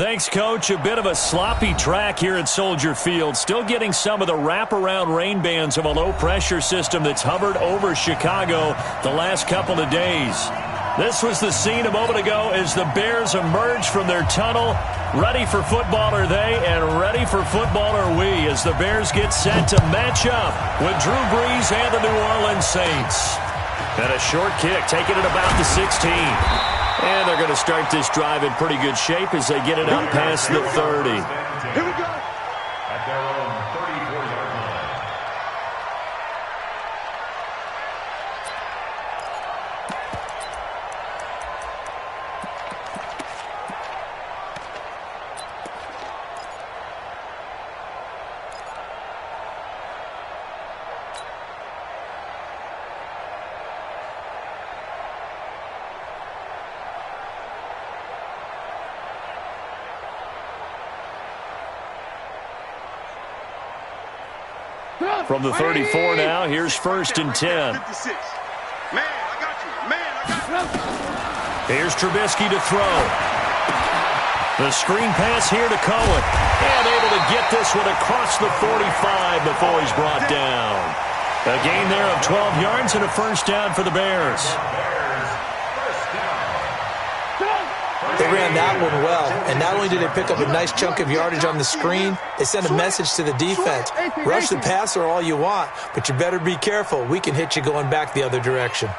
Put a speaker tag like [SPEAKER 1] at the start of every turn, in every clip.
[SPEAKER 1] Thanks, Coach. A bit of a sloppy track here at Soldier Field. Still getting some of the wraparound rain bands of a low-pressure system that's hovered over Chicago the last couple of days. This was the scene a moment ago as the Bears emerge from their tunnel. Ready for football are they, and ready for football are we as the Bears get set to match up with Drew Brees and the New Orleans Saints. And a short kick taking it about the 16. And they're going to start this drive in pretty good shape as they get it up past the 30.
[SPEAKER 2] Here we go. At their own 34-yard line.
[SPEAKER 1] From the 34 now, here's 1st and 10. Here's Trubisky to throw. The screen pass here to Cohen. And able to get this one across the 45 before he's brought down. A gain there of 12 yards and a first down for the Bears.
[SPEAKER 3] They ran that one well, and not only did they pick up a nice chunk of yardage on the screen, they sent a message to the defense. Rush the passer all you want, but you better be careful. We can hit you going back the other direction.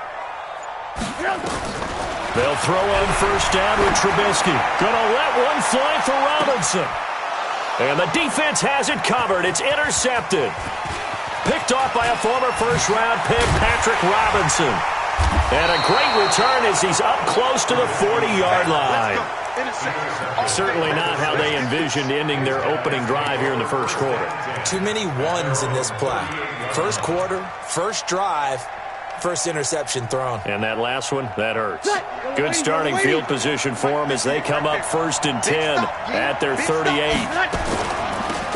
[SPEAKER 1] They'll throw on 1st down with Trubisky. Gonna let one fly for Robinson. And the defense has it covered. It's intercepted. Picked off by a former first-round pick, Patrick Robinson. And a great return as he's up close to the 40-yard line. Certainly not how they envisioned ending their opening drive here in the first quarter.
[SPEAKER 3] Too many ones in this play. First quarter, first drive, first interception thrown.
[SPEAKER 1] And that last one, that hurts. Good starting field position for them as they come up 1st and 10 at their 38.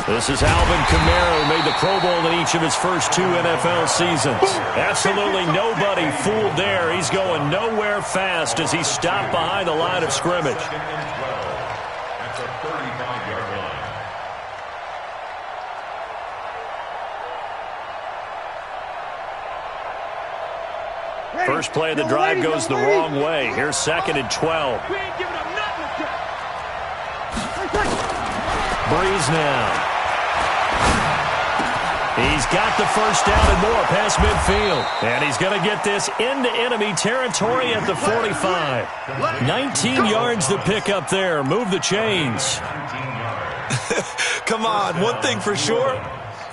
[SPEAKER 1] This is Alvin Kamara, who made the Pro Bowl in each of his first 2 NFL seasons. Absolutely nobody fooled there. He's going nowhere fast as he's stopped behind the line of scrimmage.
[SPEAKER 2] That's a 35-yard line.
[SPEAKER 1] First play of the drive goes the wrong way. Here's 2nd and 12. Brees now. He's got the first down and more past midfield. And he's going to get this into enemy territory at the 45. 19 yards to pick up there. Move the chains.
[SPEAKER 3] Come on, one thing for sure.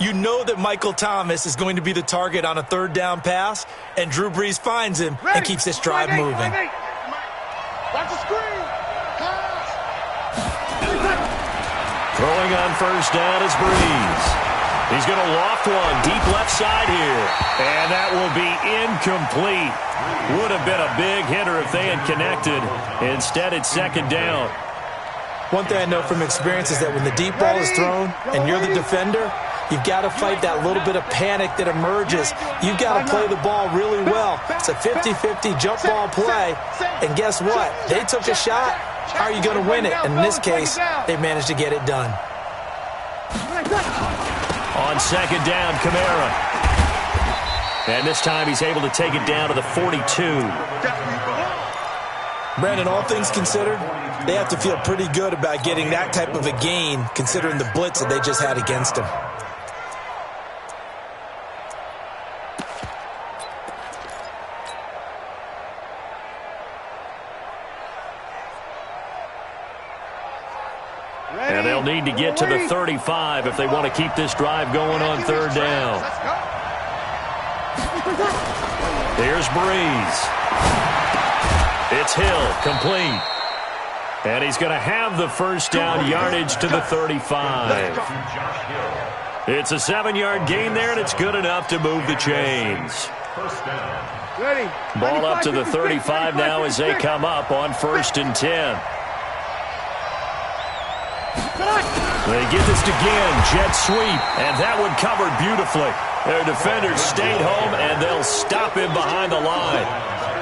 [SPEAKER 3] You know that Michael Thomas is going to be the target on a 3rd down pass, and Drew Brees finds him and keeps this drive moving.
[SPEAKER 2] Watch the screen.
[SPEAKER 1] Throwing on 1st down is Brees. He's going to loft one deep left side here. And that will be incomplete. Would have been a big hitter if they had connected. Instead, it's 2nd down.
[SPEAKER 3] One thing I know from experience is that when the deep ball is thrown and you're the defender, you've got to fight that little bit of panic that emerges. You've got to play the ball really well. It's a 50-50 jump ball play. And guess what? They took a shot. How are you going to win it? And in this case, they managed to get it done.
[SPEAKER 1] On 2nd down, Kamara. And this time he's able to take it down to the 42.
[SPEAKER 3] Brandon, all things considered, they have to feel pretty good about getting that type of a gain considering the blitz that they just had against them.
[SPEAKER 1] And they'll need to get to the 35 if they want to keep this drive going on 3rd down. Here's Brees. It's Hill, complete. And he's going to have the first down yardage to the 35. It's a 7-yard gain there, and it's good enough to move the chains. Ball up to the 35 now as they come up on 1st and 10. They get this again, jet sweep, and that one covered beautifully. Their defenders stayed home, and they'll stop him behind the line.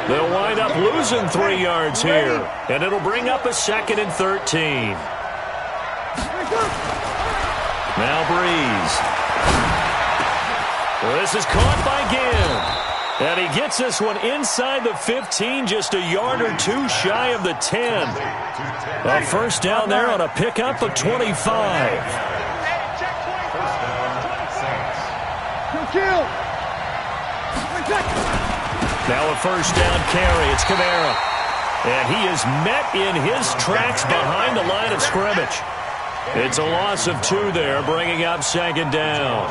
[SPEAKER 1] They'll wind up losing 3 yards here, and it'll bring up a 2nd and 13. Now Breeze. Well, this is caught by Gill. And he gets this one inside the 15, just a yard or two shy of the 10. A first down there on a pickup of 25. Now a first down carry. It's Camara. And he is met in his tracks behind the line of scrimmage. It's a loss of 2 there, bringing up second down.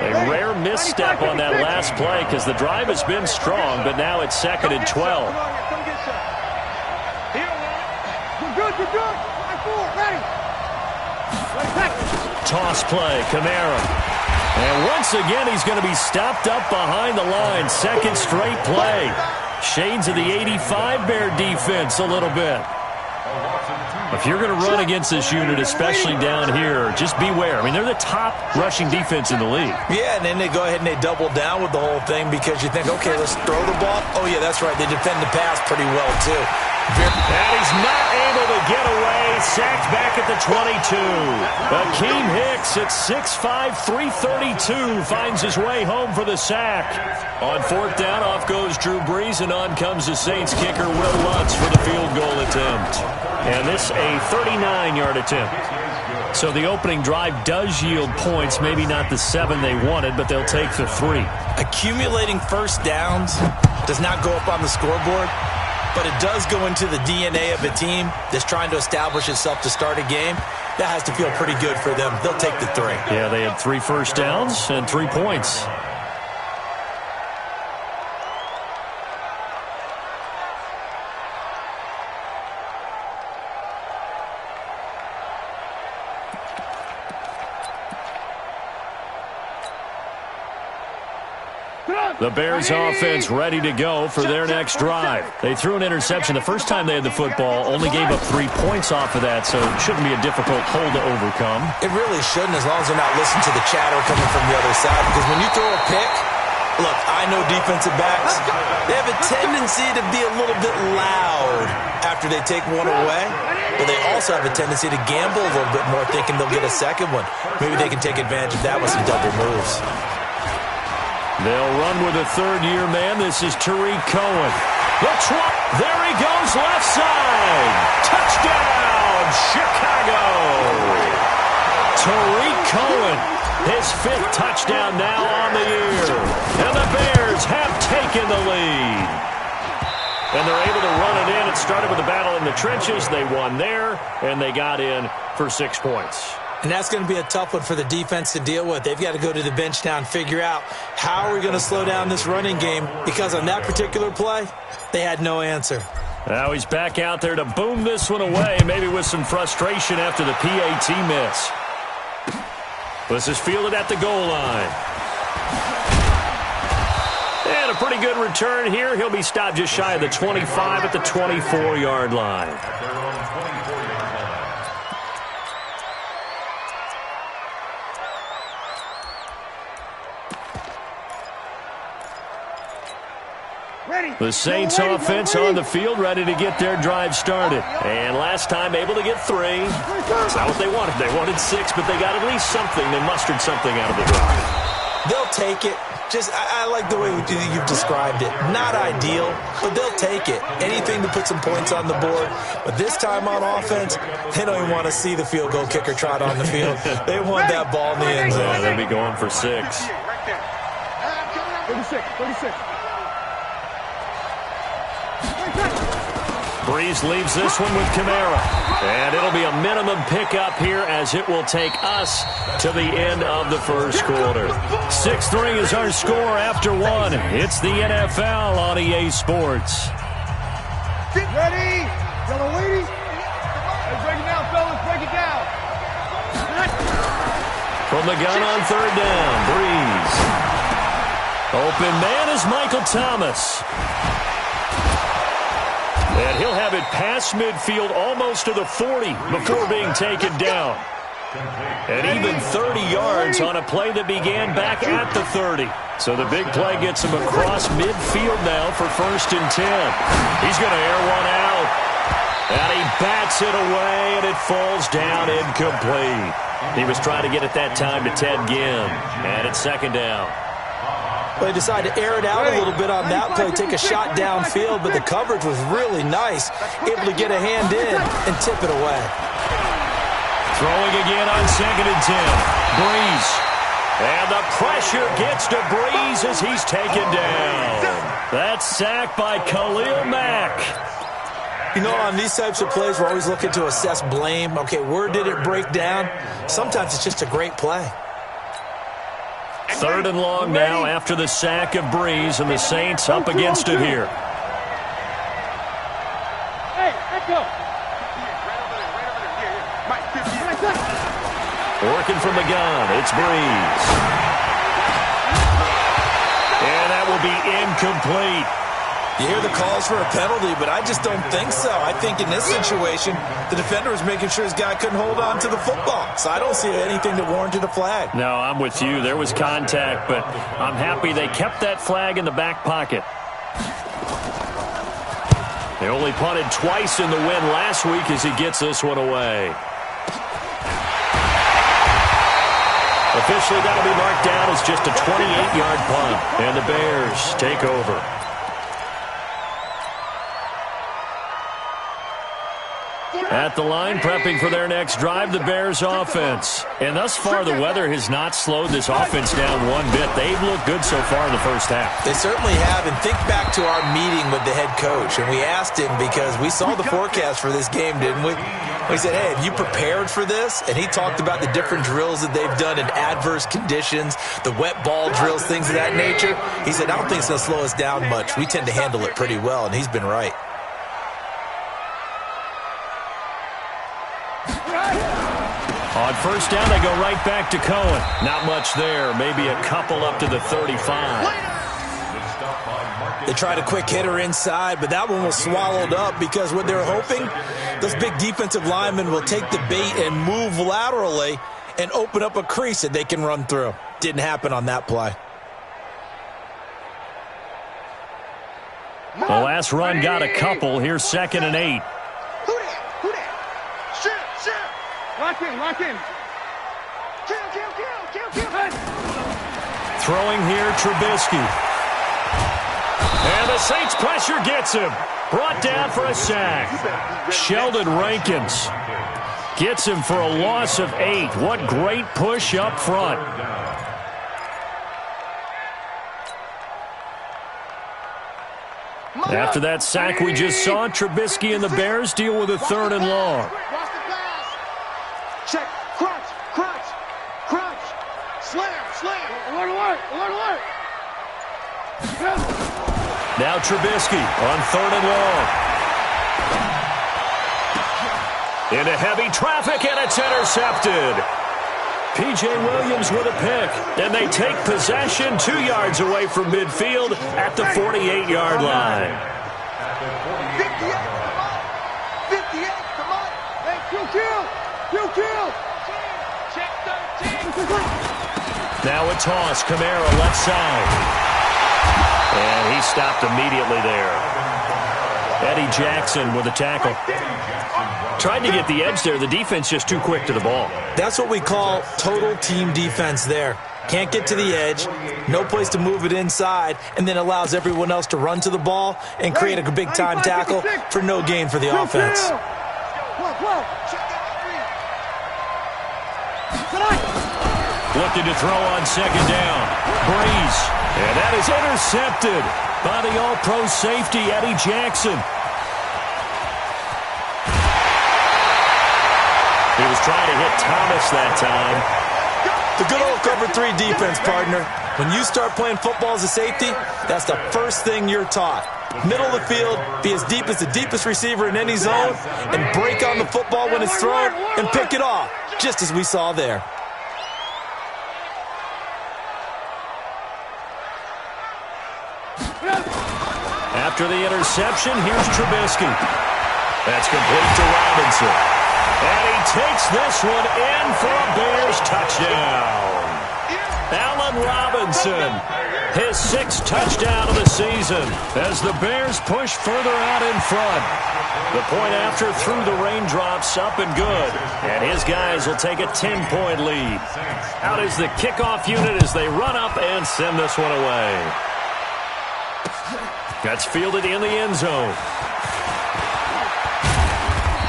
[SPEAKER 1] A rare misstep on that last play because the drive has been strong, but now it's second and 12. Toss play, Camara. And once again, he's going to be stopped up behind the line. Second straight play. Shades of the 85 Bear defense a little bit. If you're going to run against this unit, especially down here, just beware. I mean, they're the top rushing defense in the league. Yeah, and then they go ahead and they double down with the whole thing because you think, okay, let's throw the ball. Oh, yeah, that's right. They defend the pass pretty well, too. And he's not able to get away. Sacked back at the 22. Akeem Hicks at 6'5", 332 finds his way home for the sack. On fourth down, off goes Drew Brees, and on comes the Saints kicker Will Lutz for the field goal attempt. And this a 39-yard attempt. So the opening drive does yield points, maybe not the 7 they wanted, but they'll take the 3. Accumulating first downs does not go up on the scoreboard, but it does go into the DNA of a team that's trying to establish itself to start a game. That has to feel pretty good for them. They'll take the 3. Yeah, they had 3 first downs and 3 points. The Bears offense ready to go for their next drive. They threw an interception the first time they had the football, only gave up 3 points off of that, so it shouldn't be a difficult hole to overcome. It really shouldn't, as long as they're not listening to the chatter coming from the other side, because when you throw a pick, look, I know defensive backs, they have a tendency to be a little bit loud after they take one away, but they also have a tendency to gamble a little bit more, thinking they'll get a second one. Maybe they can take advantage of that with some double moves. They'll run with a third-year man. This is Tariq Cohen. There he goes, left side. Touchdown, Chicago. Tariq Cohen, his 5th touchdown now on the year. And the Bears have taken the lead. And they're able to run it in. It started with a battle in the trenches. They won there, and they got in for 6 points. And that's going to be a tough one for the defense to deal with. They've got to go to the bench now and figure out how are we going to slow down this running game, because on that particular play, they had no answer. Now he's back out there to boom this one away, maybe with some frustration after the PAT miss. This is fielded at the goal line. And a pretty good return here. He'll be stopped just shy of the 25 at the 24-yard line. The Saints offense on the field, ready to get their drive started. And last time able to get 3. That's not what they wanted. They wanted 6, but they got at least something. They mustered something out of the drive. They'll take it. I like the way you've described it. Not ideal, but they'll take it. Anything to put some points on the board. But this time on offense, they don't even want to see the field goal kicker trot on the field. They want that ball in the end zone. Yeah, they'll be going for 6. 36. Breeze leaves this one with Camara. And it'll be a minimum pickup here as it will take us to the end of the first quarter. 6-3 is our score after 1. It's the NFL on EA Sports.
[SPEAKER 4] Get ready. Yellow ladies. Hey, break it down, fellas. Break it down.
[SPEAKER 1] From the gun on 3rd down, Breeze. Open man is Michael Thomas. And he'll have it past midfield almost to the 40 before being taken down. And even 30 yards on a play that began back at the 30. So the big play gets him across midfield now for 1st and 10. He's going to air one out. And he bats it away, and it falls down incomplete. He was trying to get it that time to Ted Ginn, and it's second down.
[SPEAKER 3] Well, he decided to air it out a little bit on that play, take a shot downfield, but the coverage was really nice, able to get a hand in and tip it away.
[SPEAKER 1] Throwing again on 2nd and 10. Breeze. And the pressure gets to Breeze as he's taken down. That's sacked by Khalil Mack.
[SPEAKER 3] You know, on these types of plays, we're always looking to assess blame. Okay, where did it break down? Sometimes it's just a great play.
[SPEAKER 1] 3rd and long now after the sack of Breeze, and the Saints up against it here.
[SPEAKER 4] Hey, let's go.
[SPEAKER 1] Working from the gun, it's Breeze. And that will be incomplete.
[SPEAKER 3] You hear the calls for a penalty, but I just don't think so. I think in this situation, the defender was making sure his guy couldn't hold on to the football. So I don't see anything that warranted a flag.
[SPEAKER 1] No, I'm with you. There was contact, but I'm happy they kept that flag in the back pocket. They only punted twice in the win last week as he gets this one away. Officially, that'll be marked down as just a 28-yard punt, and the Bears take over. At the line, prepping for their next drive, the Bears offense. And thus far, the weather has not slowed this offense down one bit. They've looked good so far in the first half.
[SPEAKER 3] They certainly have, and think back to our meeting with the head coach, and we asked him because we saw the forecast for this game, didn't we? We said, hey, have you prepared for this? And he talked about the different drills that they've done in adverse conditions, the wet ball drills, things of that nature. He said, I don't think it's going to slow us down much. We tend to handle it pretty well, and he's been right.
[SPEAKER 1] On first down, they go right back to Cohen. Not much there. Maybe a couple up to the 35.
[SPEAKER 3] They tried a quick hitter inside, but that one was swallowed up because what they're hoping, those big defensive linemen will take the bait and move laterally and open up a crease that they can run through. Didn't happen on that play.
[SPEAKER 1] The last run got a couple. Here's 2nd and 8.
[SPEAKER 4] Lock in, lock in. Kill.
[SPEAKER 1] Throwing here, Trubisky. And the Saints pressure gets him. Brought down for a sack. Sheldon Rankins gets him for a loss of 8. What great push up front. After that sack we just saw, Trubisky and the Bears deal with a 3rd and long.
[SPEAKER 4] Check, crunch. Slam. Alert.
[SPEAKER 1] Now Trubisky on 3rd and long. Into heavy traffic, and it's intercepted. P.J. Williams with a pick, and they take possession 2 yards away from midfield at the 48-yard line.
[SPEAKER 4] 58, come on. Hey, kill. Check 13.
[SPEAKER 1] Now a toss, Kamara left side. And he stopped immediately there. Eddie Jackson with a tackle. Tried to get the edge there. The defense just too quick to the ball.
[SPEAKER 3] That's what we call total team defense there. Can't get to the edge, no place to move it inside, and then allows everyone else to run to the ball and create a big-time tackle for no gain for the offense.
[SPEAKER 1] Looking to throw on 2nd down. Breeze. And that is intercepted by the all-pro safety, Eddie Jackson. He was trying to hit Thomas that time.
[SPEAKER 3] The good old cover 3 defense, partner. When you start playing football as a safety, that's the first thing you're taught. Middle of the field, be as deep as the deepest receiver in any zone, and break on the football when it's thrown and pick it off, just as we saw there.
[SPEAKER 1] After the interception, here's Trubisky. That's complete to Robinson. And he takes this one in for a Bears touchdown. Allen Robinson His 6th touchdown of the season as the Bears push further out in front. The point after through the raindrops, up and good. And his guys will take a 10-point lead. Out is the kickoff unit as they run up and send this one away. That's fielded in the end zone.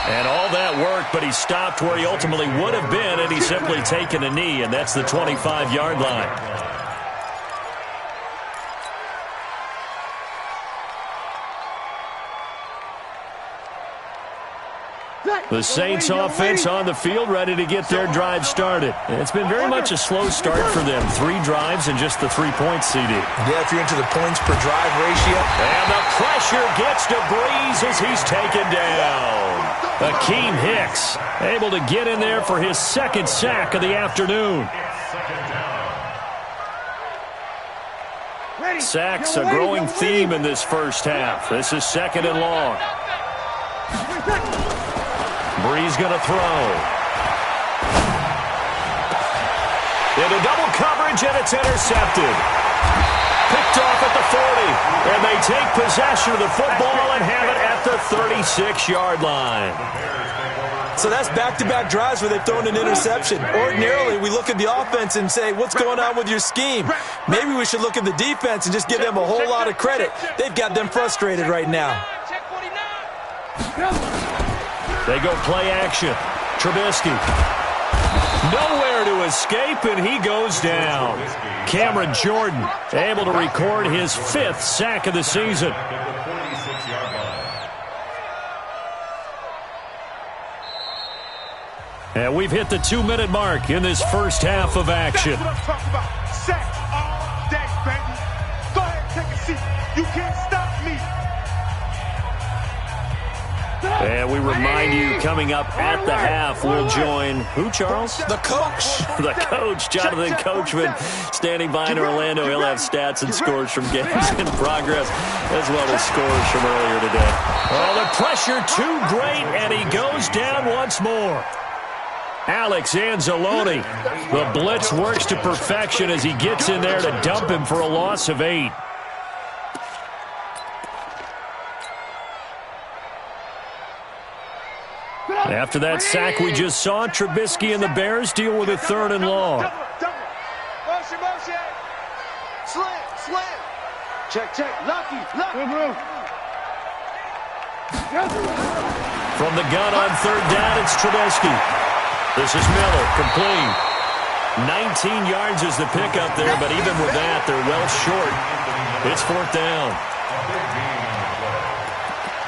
[SPEAKER 1] And all that work, but he stopped where he ultimately would have been, and he's simply taken a knee, and that's the 25-yard line. The Saints offense on the field, ready to get their drive started. It's been very much a slow start for them. 3 drives and just the 3-point CD.
[SPEAKER 3] Yeah, if you're into the points per drive ratio.
[SPEAKER 1] And the pressure gets to Breeze as he's taken down. Akeem Hicks able to get in there for his 2nd sack of the afternoon. Sacks a growing theme in this first half. This is 2nd and long. Breeze going to throw. Into double coverage, and it's intercepted. Picked off at the 40. And they take possession of the football and have it at the 36-yard line.
[SPEAKER 3] So that's back-to-back drives where they've thrown an interception. Ordinarily, we look at the offense and say, what's going on with your scheme? Maybe we should look at the defense and just give them a whole lot of credit. They've got them frustrated right now.
[SPEAKER 1] They go play action. Trubisky. Nowhere to escape, and he goes down. Cameron Jordan able to record his 5th sack of the season. And we've hit the 2-minute mark in this first half of action.
[SPEAKER 4] That's what I'm talking about. Sacks all day, baby. Go ahead, take a seat. You can't stop me.
[SPEAKER 1] And we remind you, coming up at the half, we'll join who, Charles?
[SPEAKER 3] The coach.
[SPEAKER 1] The coach, Jonathan Coachman, standing by in Orlando. He'll have stats and scores from games in progress, as well as scores from earlier today. Oh, the pressure too great, and he goes down once more. Alex Anzalone. The blitz works to perfection as he gets in there to dump him for a loss of 8. After that sack we just saw, Trubisky and the Bears deal with a 3rd and long.
[SPEAKER 4] Motion, motion. Slam, slam. Check, check. Lucky, lucky.
[SPEAKER 1] From the gun on 3rd down, it's Trubisky. This is Miller, complete. 19 yards is the pickup there, but even with that, they're well short. It's 4th down.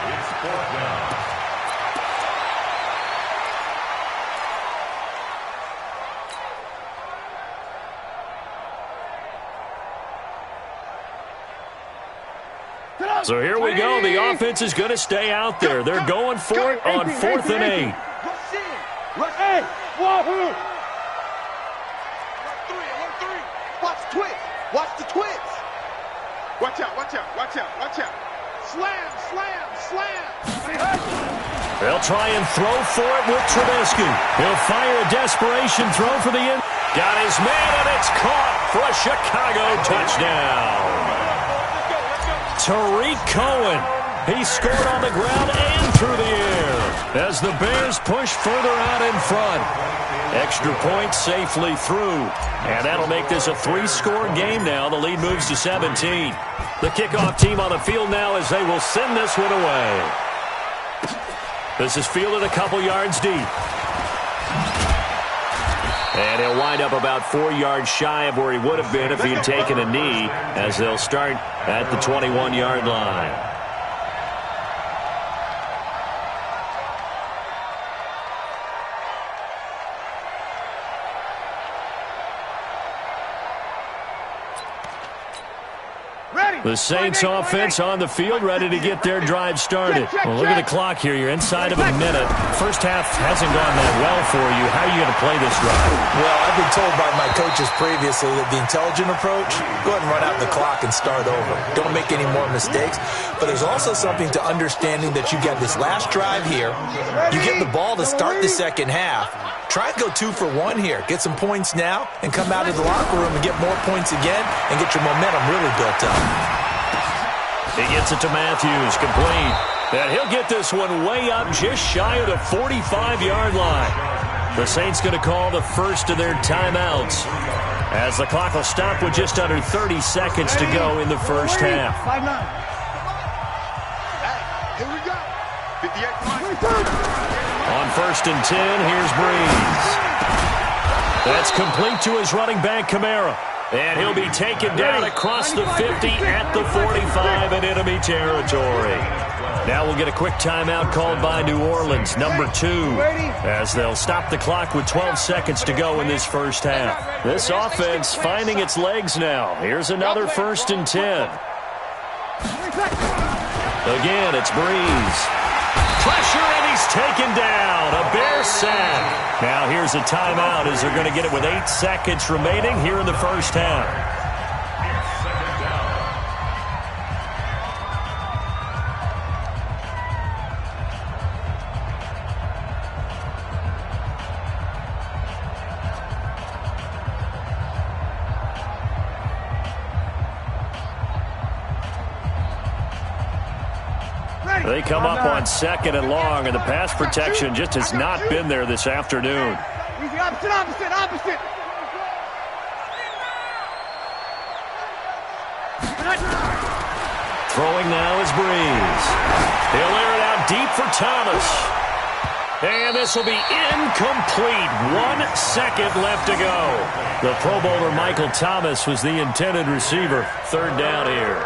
[SPEAKER 2] It's 4th down.
[SPEAKER 1] So here we go. The offense is going to stay out there. They're going for it on 4th and 8.
[SPEAKER 4] Rush in. Rush in. Wahoo. 1-3. Watch the twist. Watch the twist. Watch out, watch out, watch out, watch out. Slam, slam, slam.
[SPEAKER 1] They'll try and throw for it with Trubisky. He'll fire a desperation throw for the end. Got his man, and it's caught for a Chicago touchdown. Tariq Cohen. He scored on the ground and through the air as the Bears push further out in front. Extra point safely through. And that'll make this a 3-score game now. The lead moves to 17. The kickoff team on the field now as they will send this one away. This is fielded a couple yards deep. And he'll wind up about 4 yards shy of where he would have been if he had taken a knee, as they'll start at the 21-yard line. The Saints offense on the field, ready to get their drive started. Well, look at the clock here. You're inside of a minute. First half hasn't gone that well for you. How are you going to play this drive?
[SPEAKER 3] Well, I've been told by my coaches previously that the intelligent approach, go ahead and run out the clock and start over. Don't make any more mistakes. But there's also something to understanding that you got this last drive here. You get the ball to start the second half. Try and go 2 for 1 here. Get some points now and come out of the locker room and get more points again and get your momentum really built up.
[SPEAKER 1] He gets it to Matthews, complete. And he'll get this one way up just shy of the 45-yard line. The Saints going to call the first of their timeouts as the clock will stop with just under 30 seconds to go in the first half.
[SPEAKER 4] Here we go. 58.
[SPEAKER 1] On 1st and 10, here's Breeze. That's complete to his running back, Kamara. And he'll be taken down across the 50 at the 45 in enemy territory. Now we'll get a quick timeout called by New Orleans, number 2, as they'll stop the clock with 12 seconds to go in this first half. This offense finding its legs now. Here's another 1st and 10. Again, it's Breeze. Pressure, and he's taken down. A Bear sack. Now here's a timeout as they're going to get it with 8 seconds remaining here in the first half. They come up on 2nd and long, and the pass protection just has not been there this afternoon.
[SPEAKER 4] Easy, opposite.
[SPEAKER 1] Throwing now is Breeze. He'll air it out deep for Thomas. And this will be incomplete. 1 second left to go. The Pro Bowler Michael Thomas was the intended receiver. 3rd down here.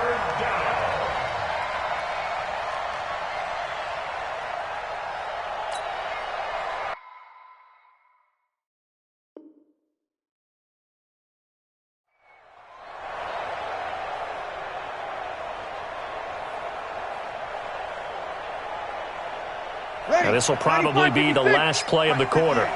[SPEAKER 1] And this will probably be the last play of the quarter.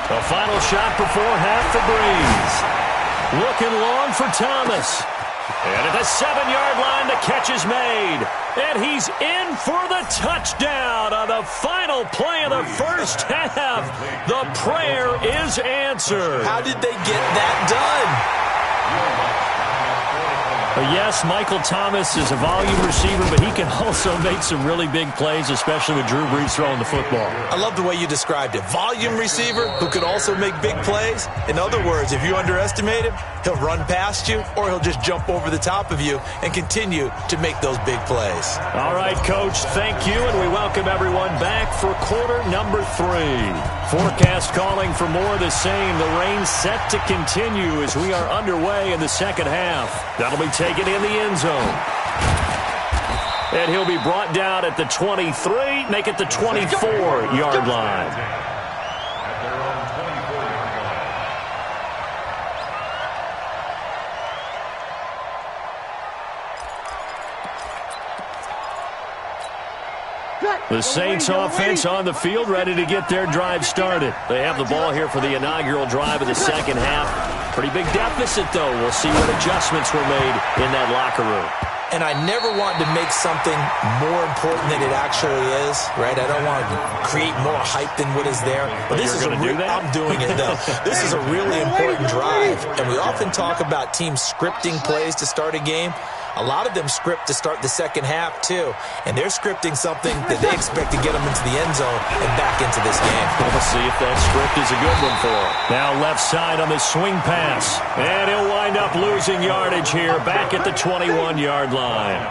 [SPEAKER 1] The final shot before half for Breeze. Looking long for Thomas. And at the 7-yard line, the catch is made. And he's in for the touchdown on the final play of the first half. The prayer is answered.
[SPEAKER 3] How did they get that done?
[SPEAKER 1] Yes, Michael Thomas is a volume receiver, but he can also make some really big plays, especially with Drew Brees throwing the football.
[SPEAKER 3] I love the way you described it. Volume receiver who could also make big plays. In other words, if you underestimate him, he'll run past you or he'll just jump over the top of you and continue to make those big plays.
[SPEAKER 1] All right, Coach, thank you, and we welcome everyone back for quarter number 3. Forecast calling for more of the same. The rain set to continue as we are underway in the second half. That'll be taken in the end zone. And he'll be brought down at the 23, make it the 24-yard line. The Saints offense on the field, ready to get their drive started. They have the ball here for the inaugural drive of the second half. Pretty big deficit, though. We'll see what adjustments were made in that locker room.
[SPEAKER 3] And I never want to make something more important than it actually is, right? I don't want to create more hype than what is there. But this is I'm doing it, though. This is a really important drive. And we often talk about teams scripting plays to start a game. A lot of them script to start the second half, too. And they're scripting something that they expect to get them into the end zone and back into this game.
[SPEAKER 1] We'll see if that script is a good one for them. Now left side on the swing pass. And he'll wind up losing yardage here back at the 21-yard line.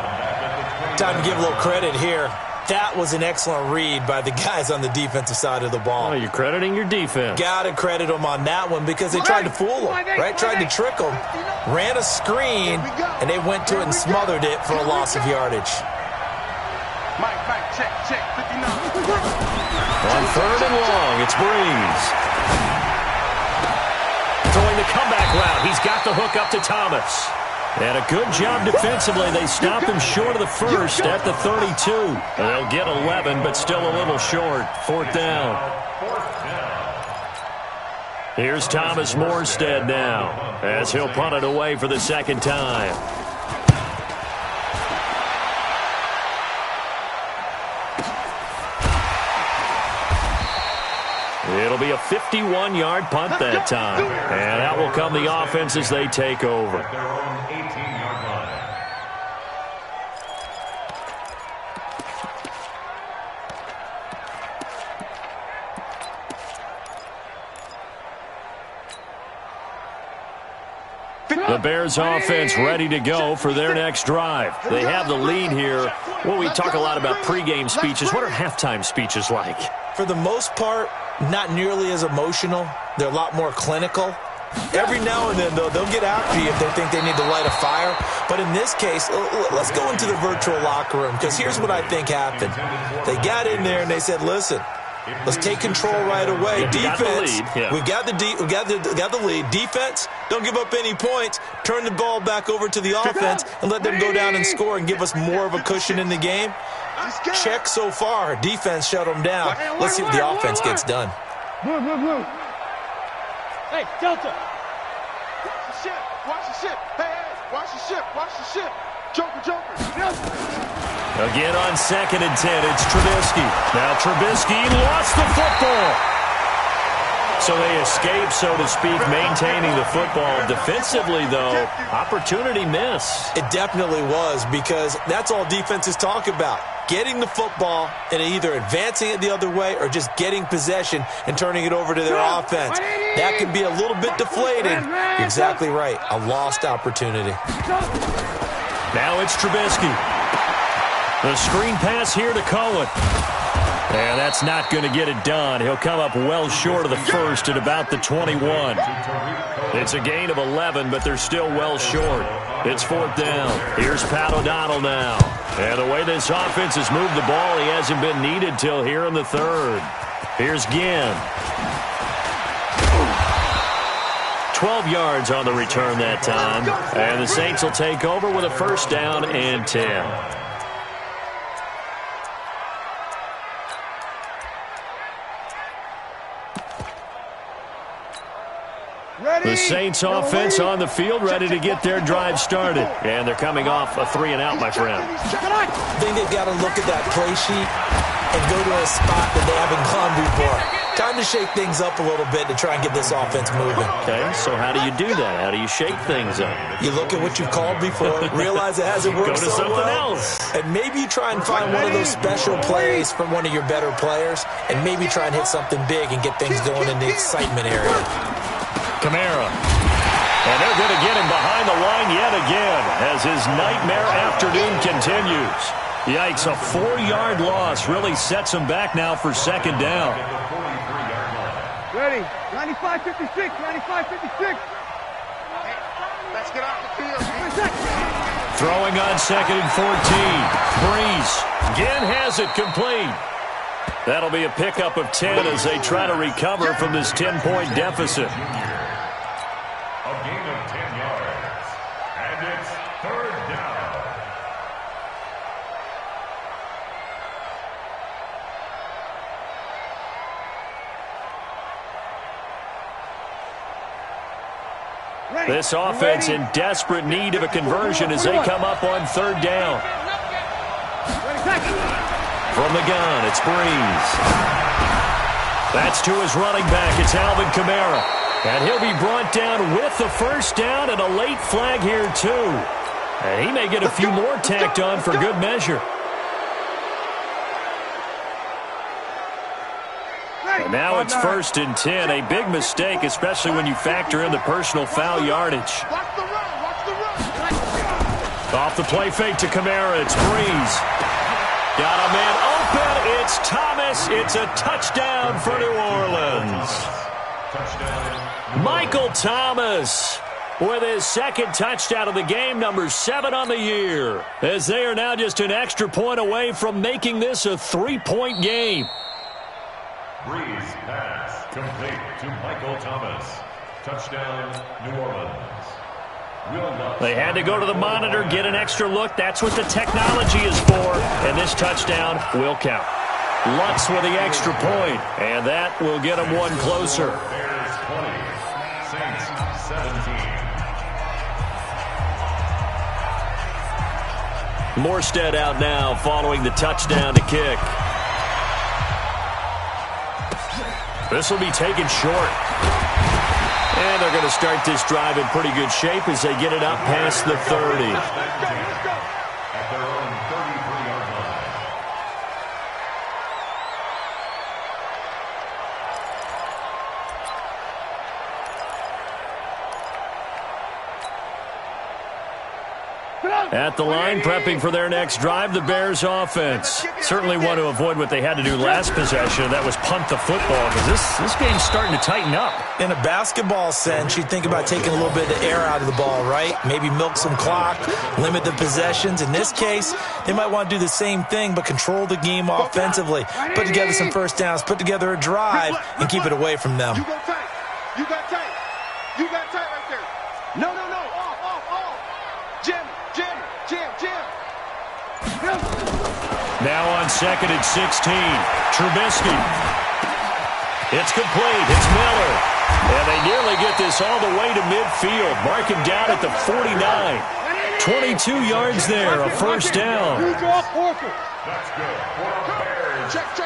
[SPEAKER 3] Time to give a little credit here. That was an excellent read by the guys on the defensive side of the ball.
[SPEAKER 1] Oh, you're crediting your defense.
[SPEAKER 3] Got to credit them on that one because they tried to fool them, right? Tried to trick them. Ran a screen, and they went to it and smothered it for a loss of yardage.
[SPEAKER 4] Check, 59.
[SPEAKER 1] On 3rd and long, it's Breeze. Throwing the comeback route. He's got the hook up to Thomas. And a good job defensively. They stop him short of the first at the 32. They'll get 11, but still a little short. 4th down. Here's Thomas Morstead now as he'll punt it away for the second time. It'll be a 51-yard punt that time. And out will come the offense as they take over.
[SPEAKER 2] At their own 18-yard line.
[SPEAKER 1] The Bears offense ready to go for their next drive. They have the lead here. Well, we talk a lot about pregame speeches. What are halftime speeches like?
[SPEAKER 3] For the most part, not nearly as emotional. They're a lot more clinical. Every now and then, though, they'll get after you if they think they need to light a fire. But in this case, let's go into the virtual locker room, because here's what I think happened. They got in there and they said, listen, let's take control right away. Defense, we got the lead. Defense, don't give up any points. Turn the ball back over to the offense and let them go down and score and give us more of a cushion in the game. Check so far. Defense shut them down. Let's see what the offense gets done.
[SPEAKER 5] Blue. Hey, Delta.
[SPEAKER 4] Watch the ship. Watch the ship. Hey, watch the ship. Watch the ship. Joker.
[SPEAKER 1] Again on 2nd and 10, it's Trubisky. Now Trubisky lost the football. So they escape, so to speak, maintaining the football. Defensively, though, opportunity miss.
[SPEAKER 3] It definitely was, because that's all defenses talk about. Getting the football and either advancing it the other way or just getting possession and turning it over to their offense. That can be a little bit deflated. You're exactly right. A lost opportunity.
[SPEAKER 1] Now it's Trubisky. The screen pass here to Cohen. And that's not going to get it done. He'll come up well short of the first at about the 21. It's a gain of 11, but they're still well short. It's 4th down. Here's Pat O'Donnell now. And the way this offense has moved the ball, he hasn't been needed till here in the 3rd. Here's Ginn. 12 yards on the return that time. And the Saints will take over with a 1st down and 10. The Saints offense on the field, ready to get their drive started. And they're coming off a 3-and-out, my friend.
[SPEAKER 3] I think they've got to look at that play sheet and go to a spot that they haven't gone before. Time to shake things up a little bit to try and get this offense moving.
[SPEAKER 1] Okay, so how do you do that? How do you shake things up?
[SPEAKER 3] You look at what you've called before, realize it hasn't worked so well.
[SPEAKER 1] Go to something else.
[SPEAKER 3] And maybe you try and find one of those special plays from one of your better players, and maybe try and hit something big and get things going in the excitement area.
[SPEAKER 1] Kamara. And they're going to get him behind the line yet again as his nightmare afternoon continues. Yikes, a 4-yard loss really sets him back now for 2nd down.
[SPEAKER 5] Ready. 95-56. 95-56.
[SPEAKER 4] Let's get off the field.
[SPEAKER 1] Throwing on 2nd and 14. Breeze. Ginn has it complete. That'll be a pickup of 10 as they try to recover from this 10-point deficit.
[SPEAKER 2] A gain of 10 yards. And it's 3rd down.
[SPEAKER 1] This offense in desperate need of a conversion as they come up on 3rd down. From the gun, it's Breeze. That's to his running back. It's Alvin Kamara. And he'll be brought down with the 1st down and a late flag here, too. And he may get a few more tacked on for good measure. And now it's 1st and 10. A big mistake, especially when you factor in the personal foul yardage.
[SPEAKER 4] Watch the run.
[SPEAKER 1] Off the play fake to Kamara, it's Breeze. Got a man open. It's Thomas. It's a touchdown for New Orleans. Michael Thomas with his 2nd touchdown of the game, number 7 on the year, as they are now just an extra point away from making this a 3-point game.
[SPEAKER 2] Breeze pass complete to Michael Thomas. Touchdown, New Orleans.
[SPEAKER 1] They had to go to the monitor, get an extra look. That's what the technology is for. And this touchdown will count. Lutz with the extra point, and that will get them one closer.
[SPEAKER 2] Bears 20, Saints 17.
[SPEAKER 1] Morstead out now following the touchdown to kick. This will be taken short. And they're going to start this drive in pretty good shape as they get it up past the 30.
[SPEAKER 2] At their own 33-yard line.
[SPEAKER 1] At the line, prepping for their next drive, the Bears offense. Certainly want to avoid what they had to do last possession. That was punt the football, because this game's starting to tighten up.
[SPEAKER 3] In a basketball sense, you think about taking a little bit of the air out of the ball, right? Maybe milk some clock, limit the possessions. In this case, they might want to do the same thing, but control the game offensively. Put together some first downs, put together a drive, and keep it away from them.
[SPEAKER 4] You go tight. You got tight. You got tight right there. No. Off. Jam.
[SPEAKER 1] Now on 2nd and 16, Trubisky. It's complete. It's Miller. And they nearly get this all the way to midfield. Mark him down at the 49. 22 yards there, a first down.
[SPEAKER 2] That's good. For the Bears.
[SPEAKER 4] Check.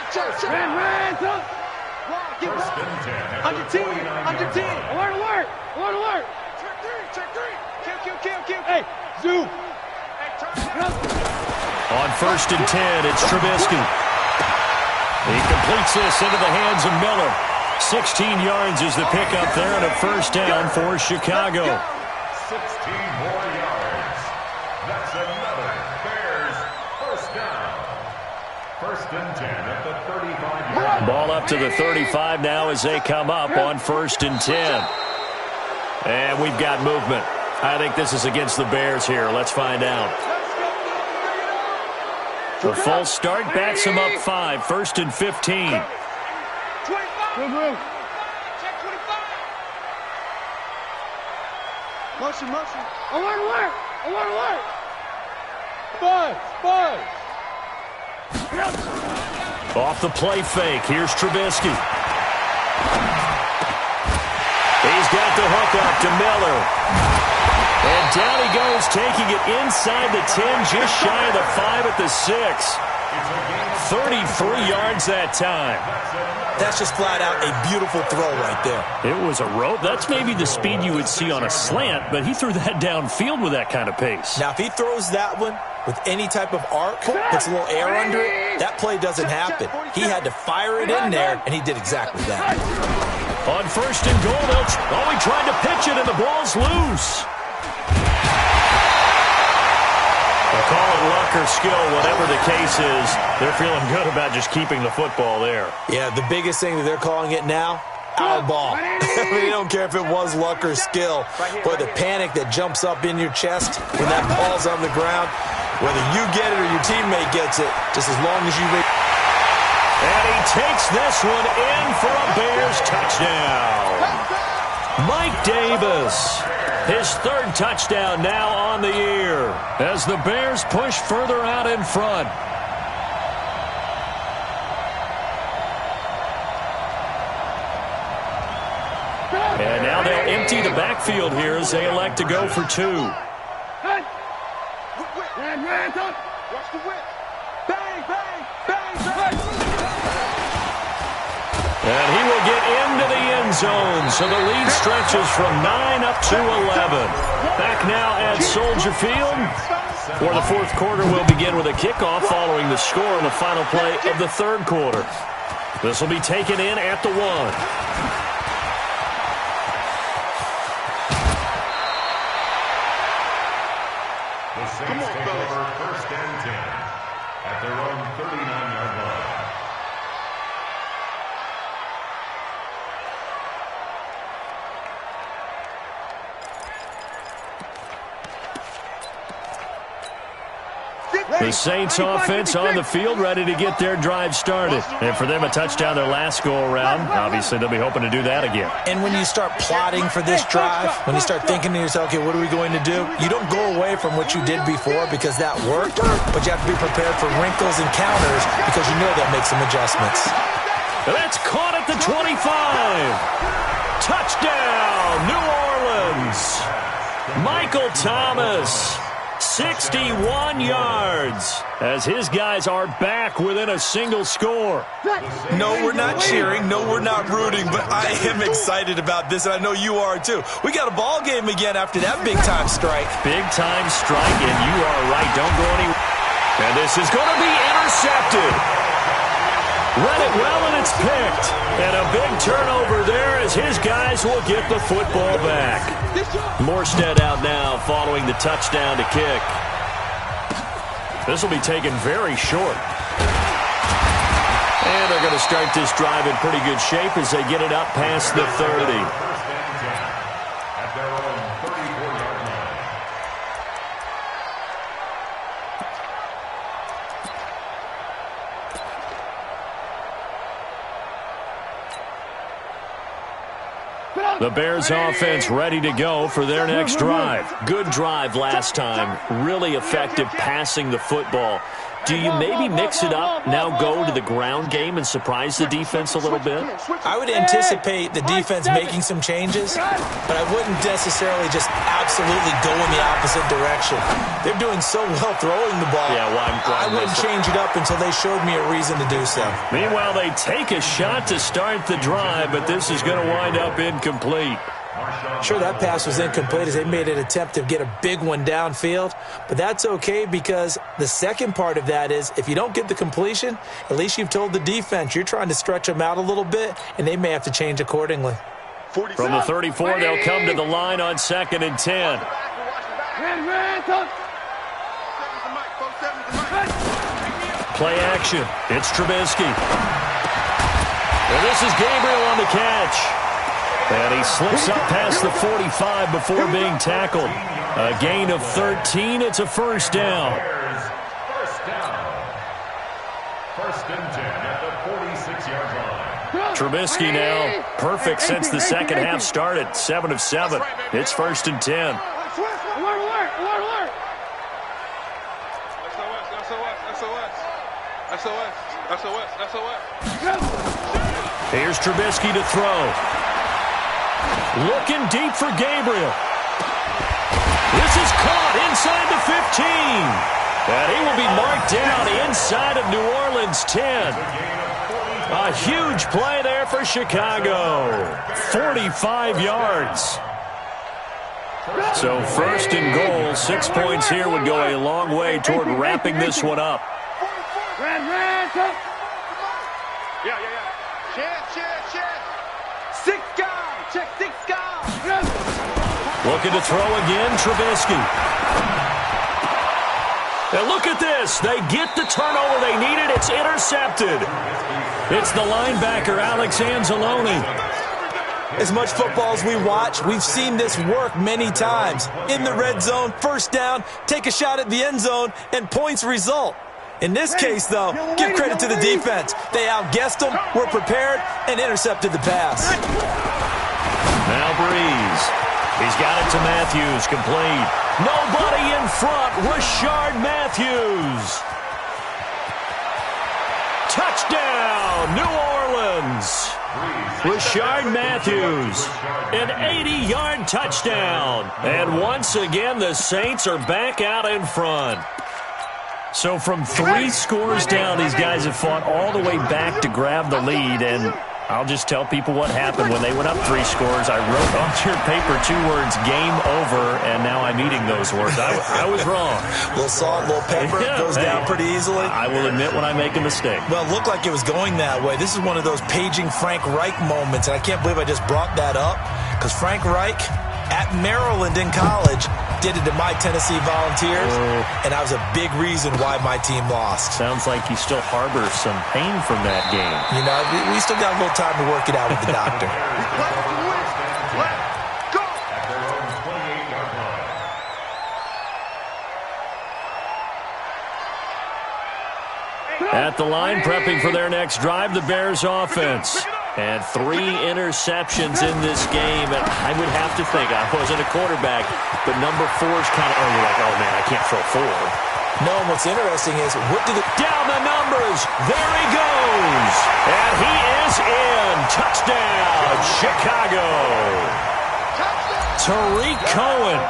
[SPEAKER 2] First and 10 at
[SPEAKER 4] Under
[SPEAKER 2] the
[SPEAKER 4] 10.
[SPEAKER 2] 49-yard line.
[SPEAKER 5] Alert.
[SPEAKER 4] Check three. Kill.
[SPEAKER 5] Hey, zoom.
[SPEAKER 1] On 1st and 10, it's Trubisky. He completes this into the hands of Miller. 16 yards is the pickup there and a first down for Chicago.
[SPEAKER 2] 16 more yards. That's another Bears first down. First and 10 at the 35-yard line.
[SPEAKER 1] Ball up to the 35 now as they come up on 1st and 10. And we've got movement. I think this is against the Bears here. Let's find out. The false start backs him up 5. 1st and 15.
[SPEAKER 4] 25.
[SPEAKER 5] Move.
[SPEAKER 4] Check 25. Motion.
[SPEAKER 5] Alert. Buzz.
[SPEAKER 1] Off the play fake. Here's Trubisky. He's got the hook up to Miller. And down he goes, taking it inside the 10, just shy of the 5 at the 6. 33 yards that time.
[SPEAKER 3] That's just flat out a beautiful throw right there.
[SPEAKER 1] It was a rope. That's maybe the speed you would see on a slant, but he threw that downfield with that kind of pace.
[SPEAKER 3] Now, if he throws that one with any type of arc, puts a little air under it, that play doesn't happen. He had to fire it in there, and he did exactly that.
[SPEAKER 1] On 1st and goal, he tried to pitch it, and the ball's loose. They'll call it luck or skill, whatever the case is. They're feeling good about just keeping the football there.
[SPEAKER 3] Yeah, the biggest thing that they're calling it now, our ball. They don't care if it was luck or skill. Boy, the panic that jumps up in your chest when that ball's on the ground, whether you get it or your teammate gets it, just as long as you...
[SPEAKER 1] And he takes this one in for a Bears touchdown. Mike Davis, his 3rd touchdown now on the year as the Bears push further out in front. And now they'll empty the backfield here as they elect to go for 2.
[SPEAKER 4] Watch the whip. Bang.
[SPEAKER 1] And he will get into the end zone, so the lead stretches from 9 up to 11. Back now at Soldier Field, where the 4th quarter will begin with a kickoff following the score on the final play of the 3rd quarter. This will be taken in at the 1.
[SPEAKER 2] The Saints take over 1st and 10 at their own 39-yard line.
[SPEAKER 1] The Saints offense on the field, ready to get their drive started. And for them, a touchdown their last go-around. Obviously, they'll be hoping to do that again.
[SPEAKER 3] And when you start plotting for this drive, when you start thinking to yourself, okay, what are we going to do? You don't go away from what you did before because that worked, but you have to be prepared for wrinkles and counters because you know they'll make some adjustments.
[SPEAKER 1] That's caught at the 25. Touchdown, New Orleans. Michael Thomas. 61 yards as his guys are back within a single score.
[SPEAKER 3] No, we're not cheering. No, we're not rooting, but I am excited about this, and I know you are too. We got a ball game again after that big-time strike.
[SPEAKER 1] Big-time strike, and you are right. Don't go anywhere. And this is going to be intercepted. Read it well, and it's picked. And a big turnover there as his guys will get the football back. Morstead out now following the touchdown to kick. This will be taken very short. And they're going to start this drive in pretty good shape as they get it up past the 30. The Bears offense ready to go for their next drive. Good drive last time. Really effective passing the football. Do you maybe mix it up, now go to the ground game and surprise the defense a little bit?
[SPEAKER 3] I would anticipate the defense making some changes, but I wouldn't necessarily just absolutely go in the opposite direction. They're doing so well throwing the ball.
[SPEAKER 1] Yeah,
[SPEAKER 3] I wouldn't change it up until they showed me a reason to do so.
[SPEAKER 1] Meanwhile, they take a shot to start the drive, but this is going to wind up incomplete.
[SPEAKER 3] Sure, that pass was incomplete as they made an attempt to get a big one downfield, but that's okay because the second part of that is if you don't get the completion, at least you've told the defense you're trying to stretch them out a little bit, and they may have to change accordingly.
[SPEAKER 1] From the 34, they'll come to the line on 2nd and 10. Play action. It's Trubisky. And this is Gabriel on the catch. And he slips up past the 45 before being tackled. A gain of 13. It's a first down.
[SPEAKER 2] First and 10 at the 46-yard line.
[SPEAKER 1] Trubisky now perfect since the second half started. 7 of 7. It's 1st and 10. Here's Trubisky to throw. Looking deep for Gabriel. This is caught inside the 15. And he will be marked down inside of New Orleans 10. A huge play there for Chicago. 45 yards. So 1st and goal, 6 points here would go a long way toward wrapping this one up. Looking to throw again, Trubisky. And look at this. They get the turnover they needed. It's intercepted. It's the linebacker, Alex Anzalone.
[SPEAKER 3] As much football as we watch, we've seen this work many times. In the red zone, first down, take a shot at the end zone, and points result. In this case, though, give credit to the defense. They outguessed them, were prepared, and intercepted the pass.
[SPEAKER 1] Now Breeze. He's got it to Matthews, complete. Nobody in front, Rashard Matthews. Touchdown, New Orleans. Rashard Matthews, an 80-yard touchdown. And once again, the Saints are back out in front. So from 3 scores down, these guys have fought all the way back to grab the lead, and I'll just tell people what happened when they went up 3 scores. I wrote on your paper 2 words, game over, and now I'm eating those words. I was wrong.
[SPEAKER 3] A little salt, a little pepper, goes down pretty easily.
[SPEAKER 1] I will admit when I make a mistake.
[SPEAKER 3] Well, it looked like it was going that way. This is one of those paging Frank Reich moments, and I can't believe I just brought that up, because Frank Reich at Maryland in college did it to my Tennessee Volunteers, and that was a big reason why my team lost.
[SPEAKER 1] Sounds like you still harbor some pain from that game.
[SPEAKER 3] You know, we still got a little time to work it out with the doctor.
[SPEAKER 1] At the line, prepping for their next drive, the Bears offense. And 3 interceptions in this game. And I would have to think, I wasn't a quarterback, but number 4 is kind of, you're like, oh, man, I can't throw 4.
[SPEAKER 3] No, and what's interesting is, what did it...
[SPEAKER 1] Down the numbers. There he goes. And he is in. Touchdown, Chicago. Tariq Cohen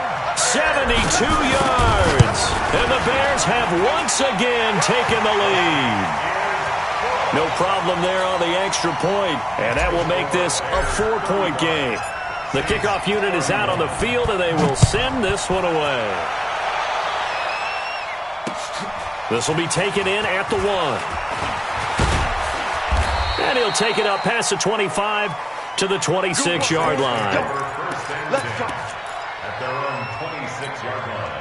[SPEAKER 1] 72 yards. And the Bears have once again taken the lead. No problem there on the extra point, and that will make this a 4-point game. The kickoff unit is out on the field, and they will send this one away. This will be taken in at the 1. And he'll take it up past the 25 to the 26-yard line.
[SPEAKER 2] Let's go. At their own 26-yard line.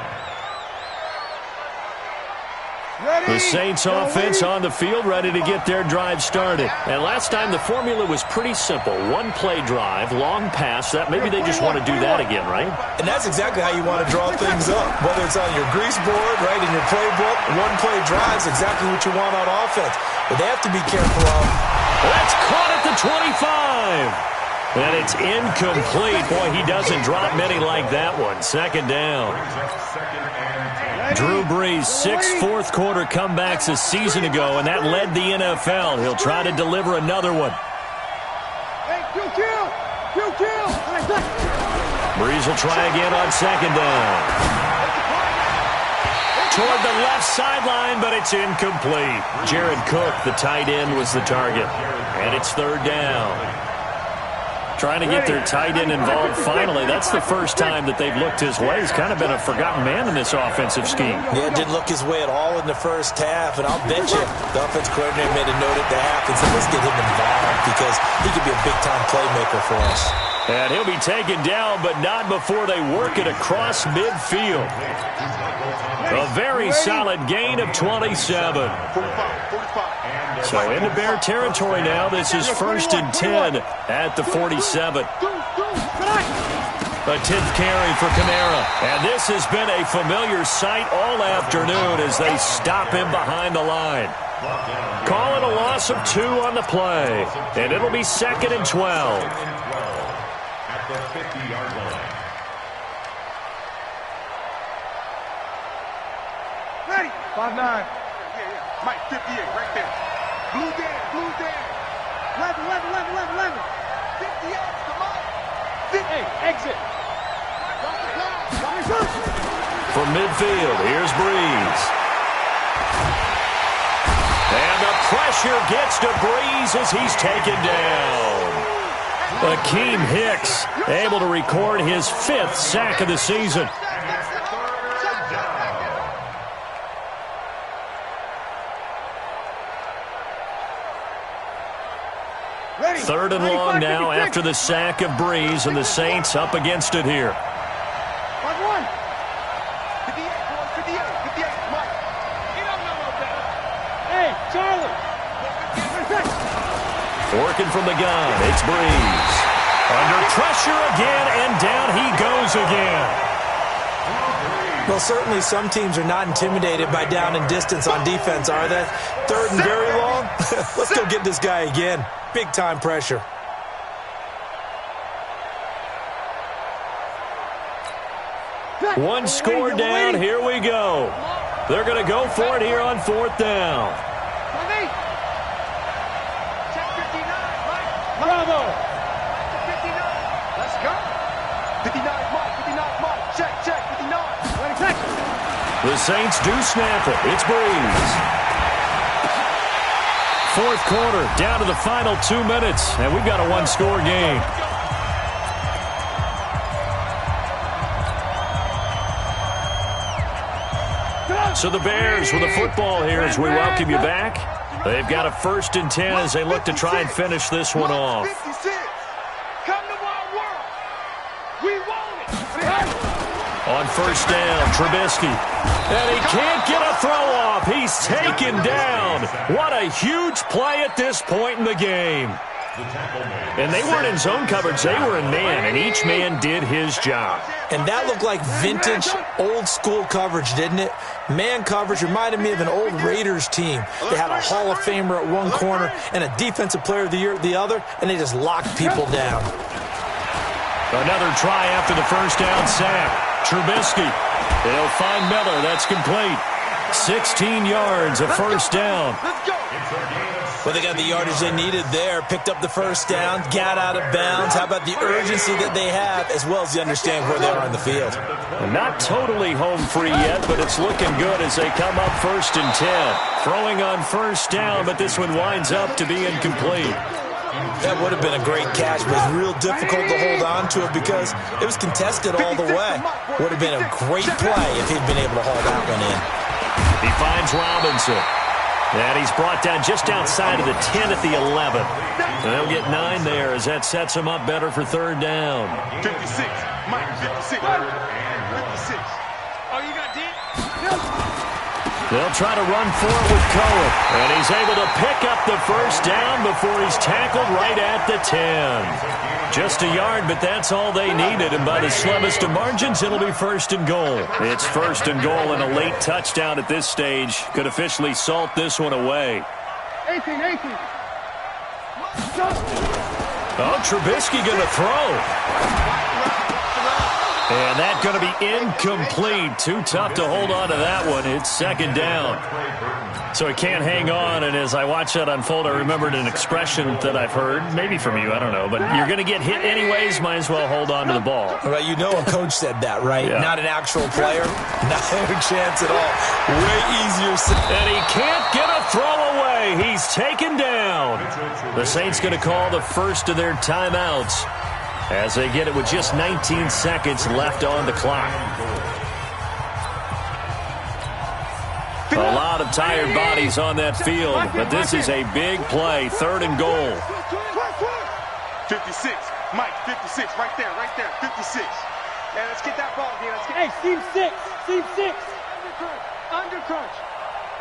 [SPEAKER 1] The Saints offense on the field, ready to get their drive started. And last time the formula was pretty simple. One-play drive, long pass. That maybe they just want to do that again, right?
[SPEAKER 3] And that's exactly how you want to draw things up. Whether it's on your grease board, right, in your playbook, one-play drive is exactly what you want on offense. But they have to be careful of.
[SPEAKER 1] That's caught at the 25. And it's incomplete. Boy, he doesn't drop many like that one. Second down. Drew Brees, 6 fourth-quarter comebacks a season ago, and that led the NFL. He'll try to deliver another one.
[SPEAKER 5] Hey, kill.
[SPEAKER 1] Brees will try again on second down. Toward the left sideline, but it's incomplete. Jared Cook, the tight end, was the target. And it's third down. Trying to get their tight end involved finally. That's the first time that they've looked his way. He's kind of been a forgotten man in this offensive scheme.
[SPEAKER 3] Yeah, didn't look his way at all in the first half. And I'll bet you the offense coordinator made a note at the half and said, let's get him involved because he could be a big-time playmaker for us.
[SPEAKER 1] And he'll be taken down, but not before they work it across midfield. A very solid gain of 27.
[SPEAKER 4] 45.
[SPEAKER 1] So into Bear territory now. This is 1st and 10 at the 47. A 10th carry for Kamara. And this has been a familiar sight all afternoon as they stop him behind the line. Call it a loss of 2 on the play. And it'll be 2nd and 12.
[SPEAKER 2] At the 50-yard line.
[SPEAKER 5] Ready. 5-9.
[SPEAKER 4] Yeah. Mike, 58, right there. Blue Dan. 11. 58, come on.
[SPEAKER 5] Hey, exit.
[SPEAKER 1] From midfield, here's Brees. And the pressure gets to Brees as he's taken down. Akeem Hicks able to record his 5th sack of the season. Third and long now after the sack of Brees, and the Saints up against it here.
[SPEAKER 5] 5-1.
[SPEAKER 4] 58, Mike. You don't know no better.
[SPEAKER 5] Hey, Charlie.
[SPEAKER 1] Working from the gun, it's Brees. Under pressure again, and down he goes again.
[SPEAKER 3] Well, certainly some teams are not intimidated by down and distance on defense, are they? Third and very long? Let's go get this guy again. Big-time pressure.
[SPEAKER 1] One score down, here we go. They're going to go for it here on 4th down.
[SPEAKER 5] Bravo.
[SPEAKER 4] 59. Let's go. 59, Mike. Check. 59.
[SPEAKER 1] The Saints do snap it. It's Brees. 4th quarter, down to the final 2 minutes, and we've got a 1-score game. So the Bears with the football here as we welcome you back. They've got a 1st and 10 as they look to try and finish this one off.
[SPEAKER 4] 56. Come to our world. We want it.
[SPEAKER 1] On 1st down, Trubisky. And he can't get a throw off. He's taken down. What a huge play at this point in the game. And they weren't in zone coverage. They were in man, and each man did his job.
[SPEAKER 3] And that looked like vintage, old-school coverage, didn't it? Man coverage reminded me of an old Raiders team. They had a Hall of Famer at one corner and a Defensive Player of the Year at the other, and they just locked people down.
[SPEAKER 1] Another try after the 1st down sack. Trubisky. They'll find Miller. That's complete. 16 yards, a 1st down.
[SPEAKER 4] Let's go.
[SPEAKER 2] It's a gain of
[SPEAKER 3] Well, they got the yardage they needed there, picked up the first down, got out of bounds. How about the urgency that they have, as well as the understand where they are on the field?
[SPEAKER 1] Not totally home free yet, but it's looking good as they come up 1st and 10. Throwing on first down, but this one winds up to be incomplete.
[SPEAKER 3] That would have been a great catch, but it was real difficult to hold on to it because it was contested all the way. Would have been a great play if he'd been able to haul that one in.
[SPEAKER 1] He finds Robinson. And he's brought down just outside of the 10 at the 11. And they'll get 9 there as that sets him up better for 3rd down.
[SPEAKER 4] 56. Mike, 56. 56. Oh, you got D?
[SPEAKER 1] They'll try to run for it with Cohen. And he's able to pick up the first down before he's tackled right at the 10. Just a yard, but that's all they needed. And by the slimmest of margins, it'll be 1st and goal. It's 1st and goal, and a late touchdown at this stage could officially salt this one away.
[SPEAKER 5] 18.
[SPEAKER 1] Oh, Trubisky going to throw. And that's going to be incomplete. Too tough to hold on to that one. It's 2nd down. So he can't hang on, and as I watch that unfold, I remembered an expression that I've heard, maybe from you, I don't know, but you're going to get hit anyways, might as well hold on to the ball.
[SPEAKER 3] Well, you know a coach said that, right?
[SPEAKER 1] Yeah.
[SPEAKER 3] Not an actual player. Not a chance at all. Way easier said.
[SPEAKER 1] And he can't get a throw away. He's taken down. The Saints going to call the first of their timeouts as they get it with just 19 seconds left on the clock. A lot of tired bodies on that field, but this is a big play. 3rd and goal.
[SPEAKER 4] 56. Mike, 56. Right there. 56. Yeah, let's get that ball, D. Let's get.
[SPEAKER 5] Hey, seam 6. Under crunch.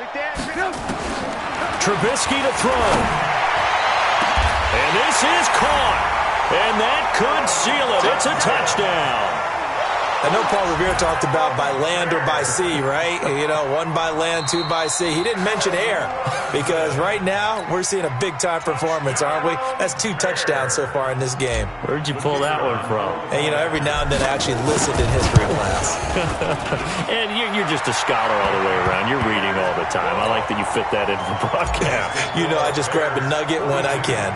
[SPEAKER 4] Big Dan.
[SPEAKER 1] Trubisky to throw. And this is caught. And that could seal it. It's a touchdown.
[SPEAKER 3] I know Paul Revere talked about by land or by sea, right? You know, 1 by land, 2 by sea. He didn't mention air because right now we're seeing a big-time performance, aren't we? That's 2 touchdowns so far in this game.
[SPEAKER 1] Where'd you pull that one from?
[SPEAKER 3] And, you know, every now and then I actually listened in history class.
[SPEAKER 1] And you're just a scholar all the way around. You're reading all the time. I like that you fit that into the broadcast.
[SPEAKER 3] You know, I just grab a nugget when I can.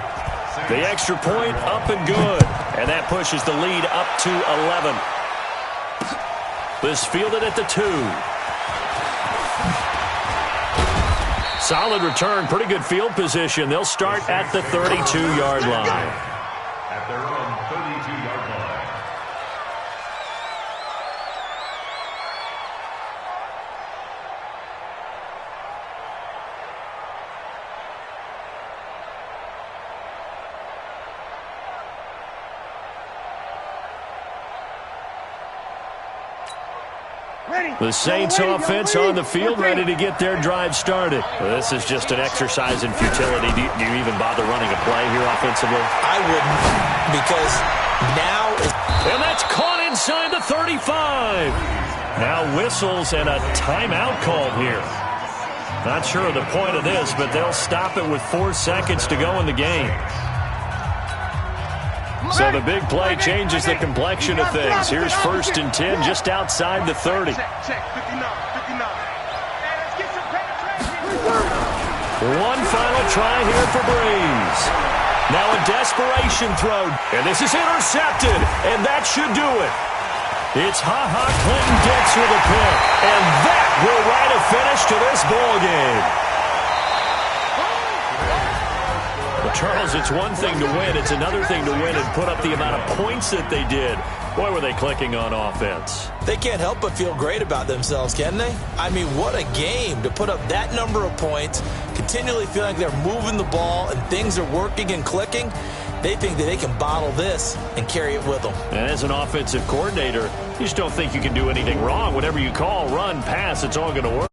[SPEAKER 1] The extra point up and good. And that pushes the lead up to 11. This fielded at the 2. Solid return, pretty good field position. They'll start at the 32-yard line.
[SPEAKER 2] At their own 32-yard line.
[SPEAKER 1] The Saints offense on the field, ready to get their drive started. Well, this is just an exercise in futility. Do you even bother running a play here offensively?
[SPEAKER 3] I wouldn't, because now is...
[SPEAKER 1] And that's caught inside the 35. Now whistles and a timeout called here. Not sure of the point of this, but they'll stop it with 4 seconds to go in the game. So the big play changes the complexion of things. Here's 1st and 10 just outside the 30.
[SPEAKER 4] Check. 59. Hey, let's get some penetration.
[SPEAKER 1] One final try here for Breeze. Now a desperation throw. And this is intercepted. And that should do it. It's Ha-Ha Clinton-Dix with a pick. And that will write a finish to this ball game. Charles, it's one thing to win. It's another thing to win and put up the amount of points that they did. Boy, were they clicking on offense.
[SPEAKER 3] They can't help but feel great about themselves, can they? I mean, what a game to put up that number of points, continually feeling like they're moving the ball and things are working and clicking. They think that they can bottle this and carry it with them.
[SPEAKER 1] And as an offensive coordinator, you just don't think you can do anything wrong. Whatever you call, run, pass, it's all going to work.